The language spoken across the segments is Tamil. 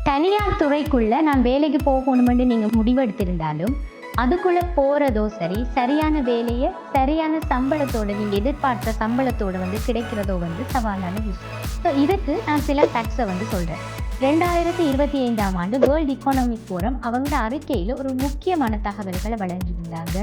தனியார் துறைக்குள்ள நான் வேலைக்கு போகணுமென்று நீங்கள் முடிவெடுத்திருந்தாலும் அதுக்குள்ளே போகிறதோ சரி, சரியான வேலையை சரியான சம்பளத்தோடு நீங்கள் எதிர்பார்த்த சம்பளத்தோடு கிடைக்கிறதோ சவாலான விஷயம். ஸோ இதுக்கு நான் சில ஃபேக்ட்ஸை சொல்கிறேன். 2025ஆம் ஆண்டு வேர்ல்டு எக்கானமிக் ஃபோரம் அவங்க அறிக்கையில் ஒரு முக்கியமான தகவல்களை வழங்கியிருந்தாங்க.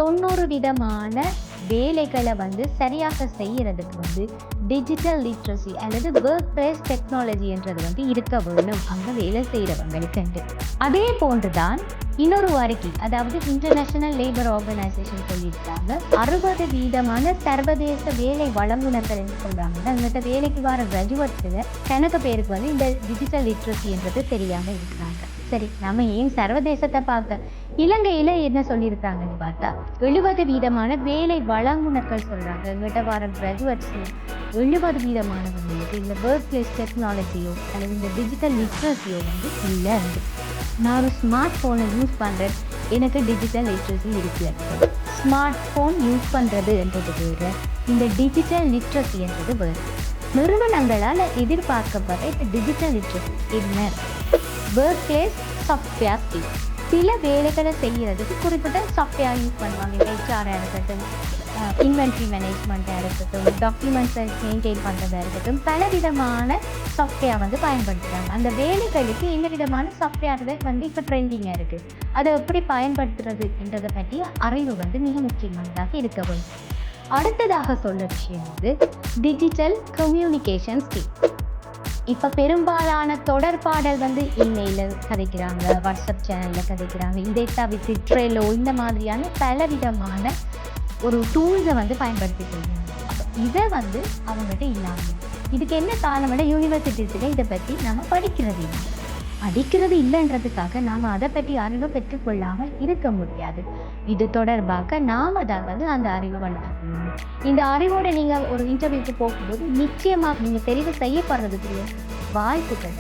90 விதமான வேலைகளை சரியாக செய்யறதுக்கு டிஜிட்டல் லிட்ரஸி அல்லது ஒர்க் பிளேஸ் டெக்னாலஜி என்றது இருக்க வேணும் அங்கே வேலை செய்கிறவங்களுக்கு. அதே போன்றுதான் இன்னொரு அறிக்கை, அதாவது இன்டர்நேஷனல் லேபர் ஆர்கனைசேஷன் சொல்லியிருக்காங்க 60 வீதமான சர்வதேச வேலை வழங்குனர்கள் சொல்றாங்க. அங்கிட்ட வேலைக்கு வர கிராஜுவேட்ஸில் கணக்கு பேருக்கு இந்த டிஜிட்டல் லிட்ரஸி என்றது தெரியாமல் இருக்கிறாங்க. சரி, நம்ம ஏன் சர்வதேசத்தை பார்க்க இலங்கையில் என்ன சொல்லியிருக்காங்கன்னு பார்த்தா 70 வீதமான வேலை வழங்குனர்கள் சொல்கிறாங்க. எங்கிட்ட வர கிராஜுவேட்ஸ் 70 வீதமானவங்களுக்கு இந்த ஒர்க் பிளேஸ் டெக்னாலஜியோ அல்லது இந்த டிஜிட்டல் லிட்ரஸியோ இல்லை. நான் ஒரு ஸ்மார்ட் ஃபோனை யூஸ் பண்ணுறேன், எனக்கு டிஜிட்டல் லிட்ரஸி இருக்குது. ஸ்மார்ட் ஃபோன் யூஸ் பண்ணுறது என்றது வேறு, இந்த டிஜிட்டல் லிட்ரஸி என்றது வேறு. நிறுவனங்களால் எதிர்பார்க்கப்படுற இந்த டிஜிட்டல் லிட்ரஸி என்ன? Work place software skill. சில வேலைகளை செய்கிறதுக்கு குறிப்பிட்ட சாஃப்ட்வேர் யூஸ் பண்ணுவாங்க. ஹெச்ஆராக இருக்கட்டும், இன்வென்ட்ரி மேனேஜ்மெண்ட்டாக இருக்கட்டும், டாக்குமெண்ட்ஸை மெயின்டைன் பண்ணுறதாக இருக்கட்டும், பலவிதமான சாஃப்ட்வேர் பயன்படுத்துகிறாங்க. அந்த வேலைகளுக்கு இந்த விதமான சாஃப்ட்வேர்கள் இப்போ ட்ரெண்டிங்காக இருக்குது. அதை எப்படி பயன்படுத்துறதுன்றதை பற்றி அறிவு மிக முக்கியமானதாக இருக்க வேண்டும். அடுத்ததாக சொல்ல விஷயம் டிஜிட்டல் கம்யூனிகேஷன் ஸ்கில். இப்போ பெரும்பாலான தொடர்பாடல் இமெயிலில் கதைக்கிறாங்க, வாட்ஸ்அப் சேனலில் கதைக்கிறாங்க. இதை தவிர்த்து ட்ரெலோ இந்த மாதிரியான பலவிதமான ஒரு டூல்ஸை பயன்படுத்தி கொள்கிறாங்க. இதை அவங்ககிட்ட இல்லாமல் இதுக்கு என்ன காரணம்னா யூனிவர்சிட்டிஸில் இதை பற்றி நம்ம படிக்கிறது இல்லைன்றதுக்காக நாம் அதை பற்றி அறிவை பெற்றுக்கொள்ளாமல் இருக்க முடியாது. இது தொடர்பாக நாம் தான் அந்த அறிவை வளர்க்கணும். இந்த அறிவோடு நீங்கள் ஒரு இன்டர்வியூக்கு போகும்போது நிச்சயமாக நீங்கள் தெரிவு செய்யப்படுறதுக்கு வாய்ப்புகள்.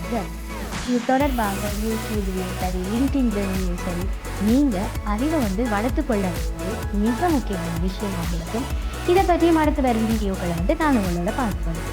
இது தொடர்பாக யூடியூப்லேயும் சரி, லிங்க்டின்லையும் சரி, நீங்கள் அறிவை வளர்த்து கொள்ள மிக முக்கியமான விஷயமாக இருக்கும். இதை பற்றியும் அடுத்து வரும் வீடியோக்களை நான் உங்களோட பார்க்கணும்.